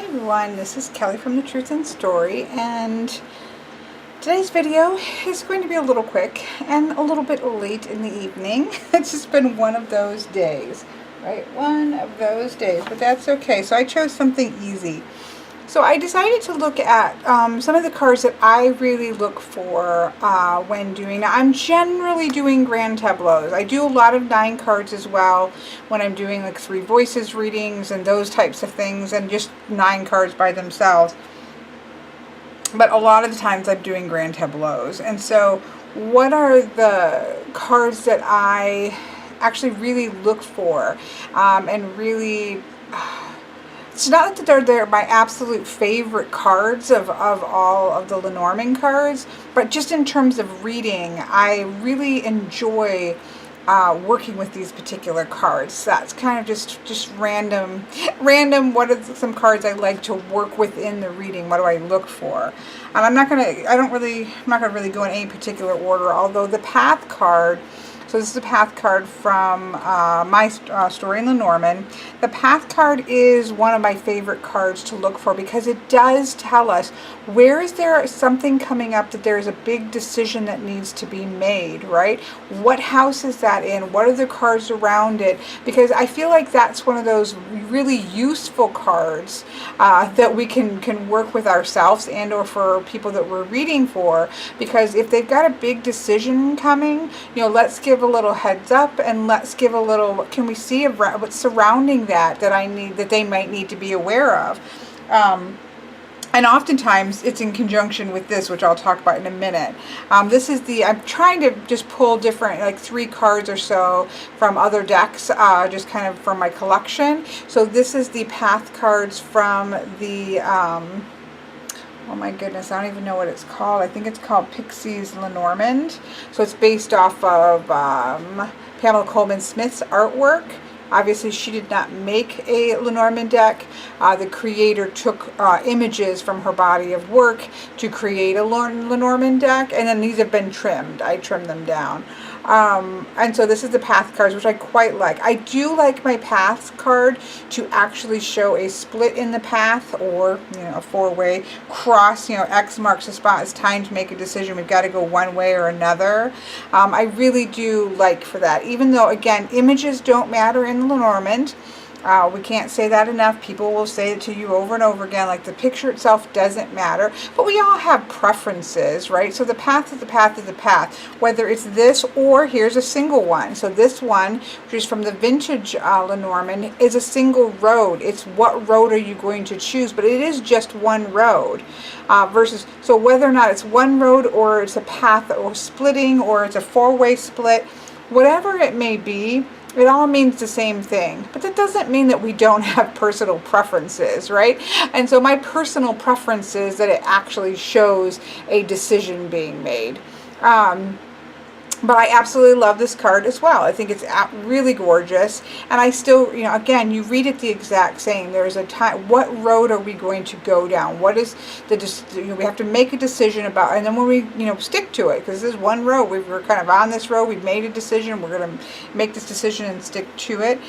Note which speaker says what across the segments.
Speaker 1: everyone, this is Kelly from The Truth in Story, and today's video is going to be a little quick and a little bit late in the evening. It's just been one of those days, right? One of those days, but that's okay. So I chose something easy. So I decided to look at some of the cards that I really look for when doing. Now I'm generally doing grand tableaus. I do a lot of 9 cards as well when I'm doing like 3 voices readings and those types of things, and just 9 cards by themselves. But a lot of the times I'm doing grand tableaus. And so what are the cards that I actually really look for and really... It's not that they're my absolute favorite cards of all of the Lenormand cards, but just in terms of reading, I really enjoy working with these particular cards. So that's kind of just random. What are some cards I like to work with in the reading? What do I look for? And I'm not gonna really go in any particular order. Although the Path card. So this is a Path card from my story in Lenormand. The Path card is one of my favorite cards to look for because it does tell us where is there something coming up that there's a big decision that needs to be made, right? What house is that in? What are the cards around it? Because I feel like that's one of those really useful cards that we can work with ourselves and or for people that we're reading for. Because if they've got a big decision coming, you know, let's give a little heads up and let's give a little, can we see what's surrounding that they might need to be aware of. And oftentimes it's in conjunction with this, which I'll talk about in a minute. This is I'm trying to just pull different, like 3 cards or so from other decks, just kind of from my collection. So this is the Path cards from the, oh my goodness, I don't even know what it's called. I think it's called Pixie's Lenormand. So it's based off of Pamela Coleman Smith's artwork. Obviously, she did not make a Lenormand deck. The creator took images from her body of work to create a Lenormand deck, and then these have been trimmed. I trimmed them down. And so this is the Path cards, which I quite like. I do like my Path card to actually show a split in the path, or, you know, a 4-way cross. You know, X marks the spot. It's time to make a decision. We've got to go one way or another. I really do like for that. Even though, again, images don't matter in Lenormand. We can't say that enough. People will say it to you over and over again, like the picture itself doesn't matter. But we all have preferences, right? So the path is the path is the path. Whether it's this or here's a single one. So this one, which is from the vintage Lenormand, is a single road. It's what road are you going to choose? But it is just one road. So whether or not it's one road or it's a path or splitting or it's a 4-way split, whatever it may be, it all means the same thing. But that doesn't mean that we don't have personal preferences, right? And so my personal preference is that it actually shows a decision being made. But I absolutely love this card as well. I think it's really gorgeous. And I still, you know, again, you read it the exact same. There's a time, what road are we going to go down? What is we have to make a decision about, and then when we, you know, stick to it, because this is one road. We're kind of on this road. We've made a decision. We're going to make this decision and stick to it.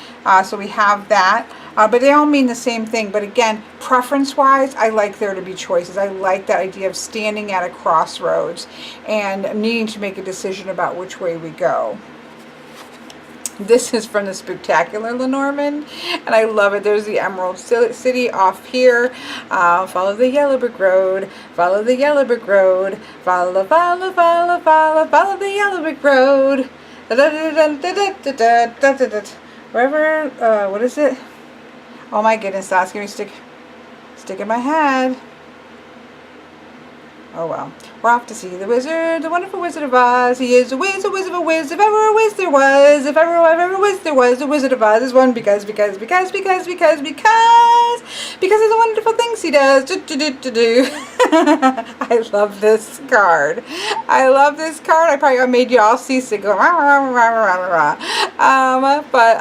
Speaker 1: So we have that. But they all mean the same thing. But again, preference-wise, I like there to be choices. I like that idea of standing at a crossroads and needing to make a decision about which way we go. This is from the Spooktacular Lenormand, and I love it. There's the Emerald City off here. Follow the yellow brick road. Follow the yellow brick road. Follow the yellow brick road. Wherever, what is it? Oh my goodness, that's going to stick in my head. Oh well. We're off to see the wizard, the wonderful Wizard of Oz. He is a whiz of a whiz. If ever a whiz there was, if ever a whiz there was, the Wizard of Oz is one because of the wonderful things he does. I love this card. I love this card. I probably made you all seasick. But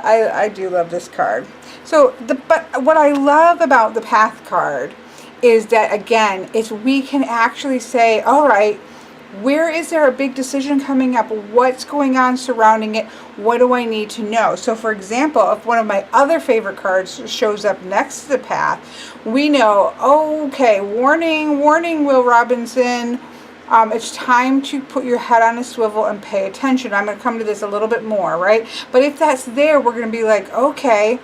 Speaker 1: I do love this card. So, but what I love about the Path card is that, again, we can actually say, all right, Where is there a big decision coming up? What's going on surrounding it? What do I need to know? So for example, if one of my other favorite cards shows up next to the path, we know, okay, warning, warning, Will Robinson. It's time to put your head on a swivel and pay attention. I'm going to come to this a little bit more, right? But if that's there, we're going to be like, okay,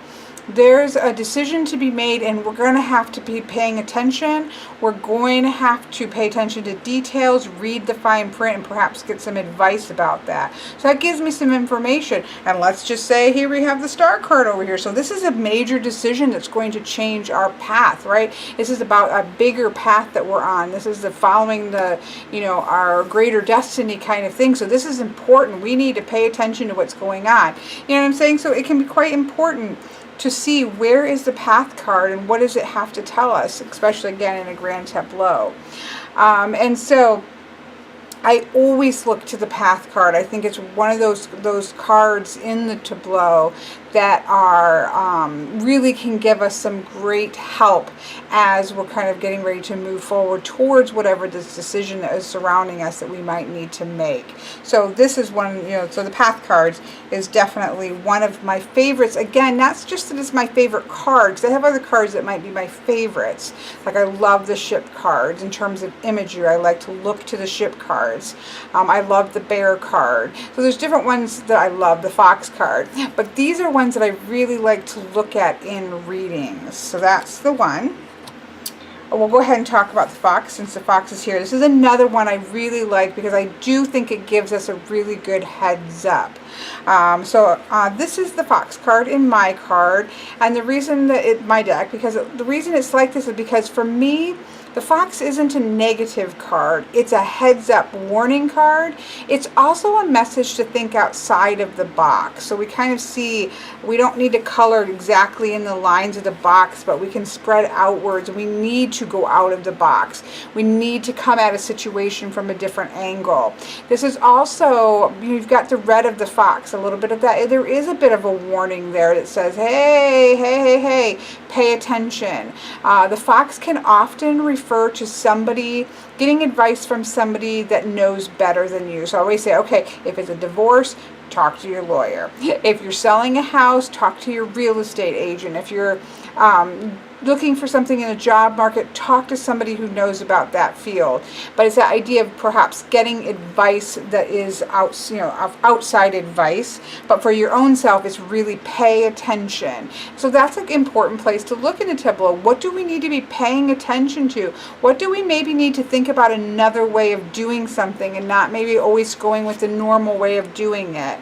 Speaker 1: there's a decision to be made and we're going to have to be paying attention. We're going to have to pay attention to details, read the fine print, and perhaps get some advice about that. So that gives me some information. And let's just say here we have the star card over here. So this is a major decision that's going to change our path, right? This is about a bigger path that we're on. This is the following the, our greater destiny kind of thing. So this is important. We need to pay attention to what's going on. You know what I'm saying? So it can be quite important to see where is the path card and what does it have to tell us, especially again in a grand tableau. And so I always look to the path card. I think it's one of those cards in the tableau that are really can give us some great help as we're kind of getting ready to move forward towards whatever this decision that is surrounding us that we might need to make. So this is one, so the path cards is definitely one of my favorites. Again, that's just that it's my favorite cards. I have other cards that might be my favorites. Like I love the ship cards in terms of imagery. I like to look to the ship cards. I love the bear card. So there's different ones that I love, the fox card. But these are ones that I really like to look at in readings. So that's the one. We'll go ahead and talk about the fox since the fox is here. This is another one I really like because I do think it gives us a really good heads up. This is the fox card in my card, and the reason that my deck, because the reason it's like this is because for me, the fox isn't a negative card. It's a heads up warning card. It's also a message to think outside of the box. So we kind of see we don't need to color exactly in the lines of the box, but we can spread outwards. We need to go out of the box. We need to come at a situation from a different angle. This is also, you've got the red of the fox, a little bit of that. There is a bit of a warning there that says, hey, pay attention. The fox can often refer to somebody, getting advice from somebody that knows better than you. So I always say, okay, if it's a divorce, talk to your lawyer. If you're selling a house, talk to your real estate agent. If you're looking for something in the job market, talk to somebody who knows about that field. But it's that idea of perhaps getting advice that is outside advice, but for your own self, it's really pay attention. So that's an important place to look in the tableau. What do we need to be paying attention to? What do we maybe need to think about another way of doing something and not maybe always going with the normal way of doing it?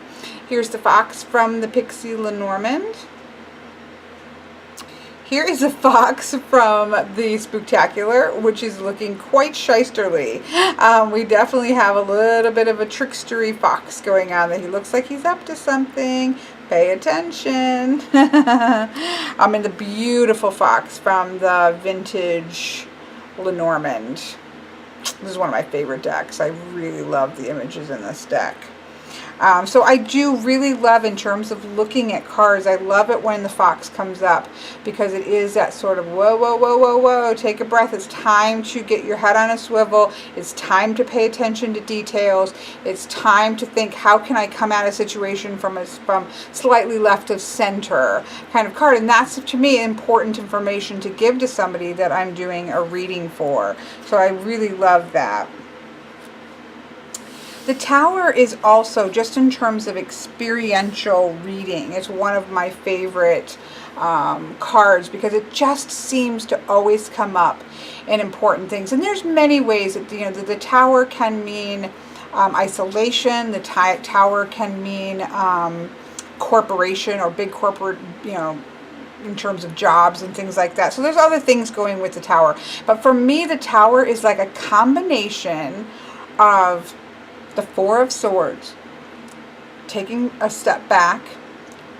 Speaker 1: Here's the fox from the Pixie Lenormand. Here is a fox from the Spooktacular, which is looking quite shysterly. We definitely have a little bit of a trickstery fox going on there. He looks like he's up to something. Pay attention. I'm in the beautiful fox from the vintage Lenormand. This is one of my favorite decks. I really love the images in this deck. So I do really love, in terms of looking at cards, I love it when the fox comes up because it is that sort of whoa, take a breath. It's time to get your head on a swivel. It's time to pay attention to details. It's time to think, how can I come at a situation from slightly left of center kind of card. And that's, to me, important information to give to somebody that I'm doing a reading for. So I really love that. The Tower is also, just in terms of experiential reading, it's one of my favorite cards because it just seems to always come up in important things. And there's many ways that the Tower can mean isolation. The Tower can mean corporation or big corporate, in terms of jobs and things like that. So there's other things going with the Tower. But for me, the Tower is like a combination of the Four of Swords, taking a step back,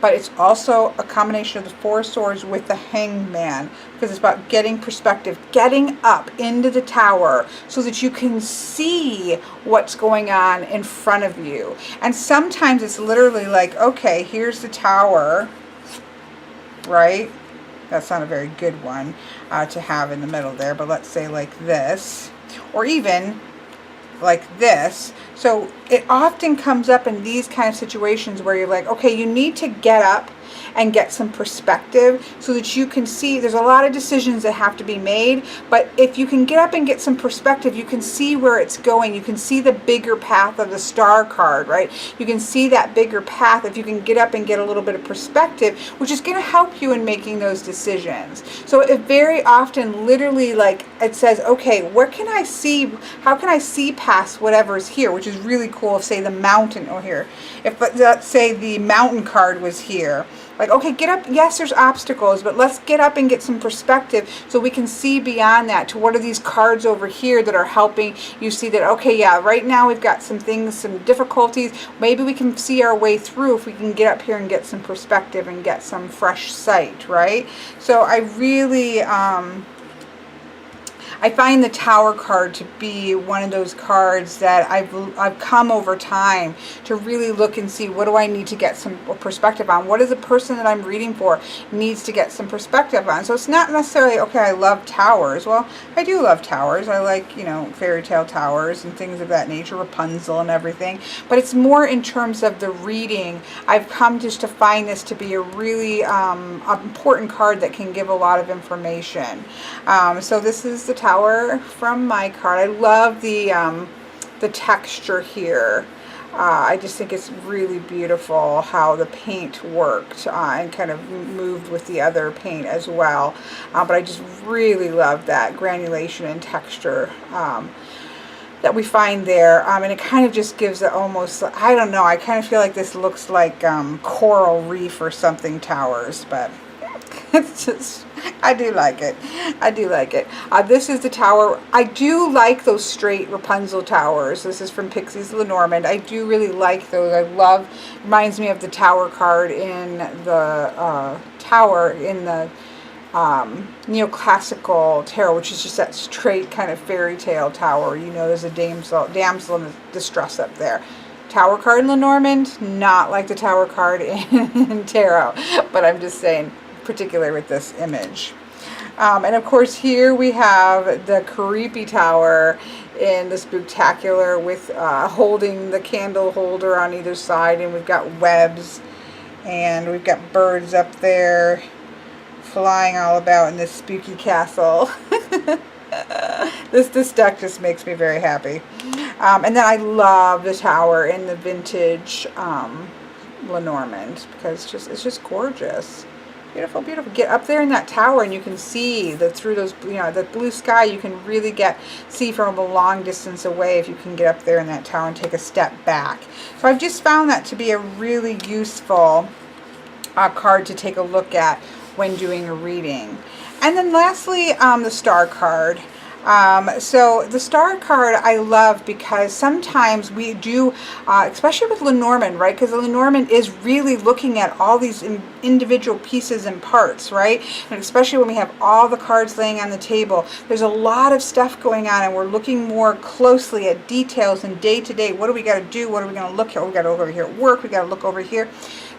Speaker 1: but it's also a combination of the Four of Swords with the Hanged Man, because it's about getting perspective, getting up into the Tower so that you can see what's going on in front of you. And sometimes it's literally like, okay, here's the Tower, right? That's not a very good one to have in the middle there, but let's say like this, or even like this. So it often comes up in these kind of situations where you're like, okay, you need to get up and get some perspective so that you can see there's a lot of decisions that have to be made, but if you can get up and get some perspective, you can see where it's going. You can see the bigger path of the star card, right? You can see that bigger path if you can get up and get a little bit of perspective, which is going to help you in making those decisions. So it very often literally, like, it says, okay, where can I see, how can I see past whatever's here, which is really cool. If say the mountain, or here, if let's say the mountain card was here, like, okay, get up. Yes, there's obstacles, but let's get up and get some perspective so we can see beyond that to what are these cards over here that are helping you see that, okay, yeah, right now we've got some things, some difficulties. Maybe we can see our way through if we can get up here and get some perspective and get some fresh sight, right? So I really, I find the Tower card to be one of those cards that I've come over time to really look and see, what do I need to get some perspective on? What is the person that I'm reading for needs to get some perspective on? So it's not necessarily, okay, I love towers. Well, I do love towers. I like, you know, fairy tale towers and things of that nature, Rapunzel and everything. But it's more in terms of the reading. I've come just to find this to be a really important card that can give a lot of information. So this is the Tower from my card. I love the texture here. I just think it's really beautiful how the paint worked and kind of moved with the other paint as well. But I just really love that granulation and texture that we find there. And it kind of just gives it almost, I don't know, I kind of feel like this looks like coral reef or something, towers, but it's just, I do like it. I do like it. This is the Tower. I do like those straight Rapunzel towers. This is from Pixie's Lenormand. I do really like those. I love, reminds me of the Tower card in the Tower in the neoclassical tarot, which is just that straight kind of fairy tale tower. You know, there's a damsel in distress up there. Tower card in Lenormand, not like the Tower card in tarot, but I'm just saying, particular with this image. And of course here we have the creepy tower in the Spooktacular with holding the candle holder on either side, and we've got webs and we've got birds up there flying all about in this spooky castle. This deck just makes me very happy. And then I love the tower in the vintage Lenormand because it's just gorgeous. Beautiful, beautiful. Get up there in that tower and you can see through those, you know, the blue sky. You can really see from a long distance away if you can get up there in that tower and take a step back. So I've just found that to be a really useful card to take a look at when doing a reading. And then lastly, the star card. So the star card I love because sometimes we do, especially with Lenormand, right? Because Lenormand is really looking at all these individual pieces and parts, right? And especially when we have all the cards laying on the table, there's a lot of stuff going on and we're looking more closely at details and day to day. What do we got to do? What are we going to look at? We got to look over here at work. We got to look over here.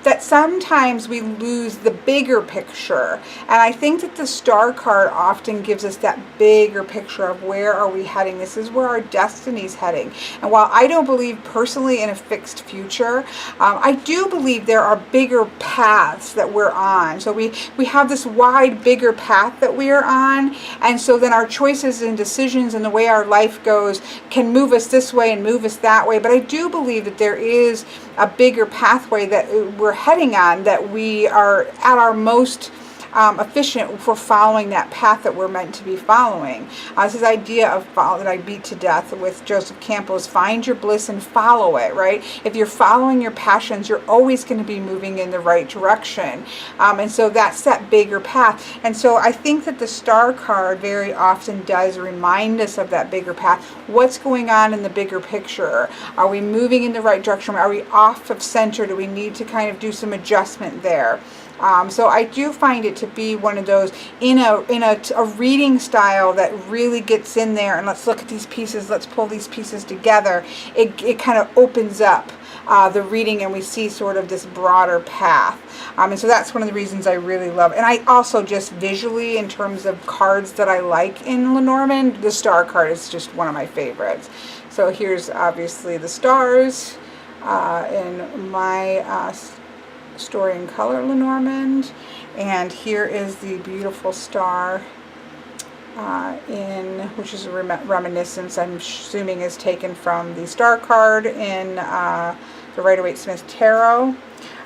Speaker 1: That sometimes we lose the bigger picture. And I think that the star card often gives us that bigger picture of where are we heading. This is where our destiny's heading. And while I don't believe personally in a fixed future, I do believe there are bigger paths that we're on. So we have this wide, bigger path that we are on. And so then our choices and decisions and the way our life goes can move us this way and move us that way. But I do believe that there is a bigger pathway that we're heading on, that we are at our most efficient for following that path that we're meant to be following. This idea of that I beat to death with Joseph Campbell is find your bliss and follow it, right? If you're following your passions, you're always going to be moving in the right direction. And so that's that bigger path. And so I think that the star card very often does remind us of that bigger path. What's going on in the bigger picture? Are we moving in the right direction? Are we off of center? Do we need to kind of do some adjustment there? So I do find it to be one of those in a reading style that really gets in there and let's look at these pieces, let's pull these pieces together. It kind of opens up the reading, and we see sort of this broader path. And so that's one of the reasons I really love it. And I also just visually, in terms of cards that I like in Lenormand, the star card is just one of my favorites. So here's obviously the stars in my Story in Color Lenormand, and here is the beautiful star which is a reminiscence, I'm assuming is taken from the star card in the Rider-Waite-Smith Tarot.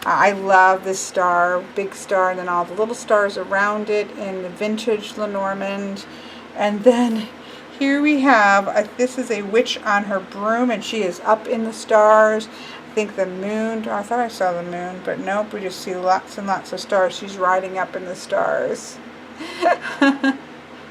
Speaker 1: I love this star, big star, and then all the little stars around it in the vintage Lenormand. And then here we have, this is a witch on her broom, and she is up in the stars. I think the moon, I thought I saw the moon, but nope, we just see lots and lots of stars. She's riding up in the stars.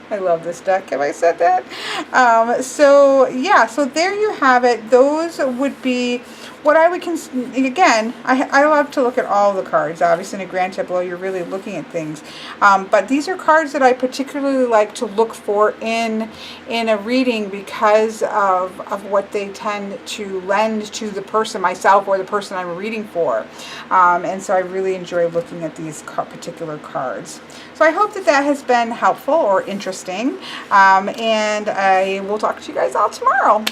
Speaker 1: I love this deck. Have I said that? So yeah, so there you have it. Those would be what I would consider. Again, I love to look at all the cards. Obviously, in a grand tableau, you're really looking at things. But these are cards that I particularly like to look for in a reading because of what they tend to lend to the person, myself, or the person I'm reading for. And so I really enjoy looking at these particular cards. So I hope that that has been helpful or interesting. And I will talk to you guys all tomorrow.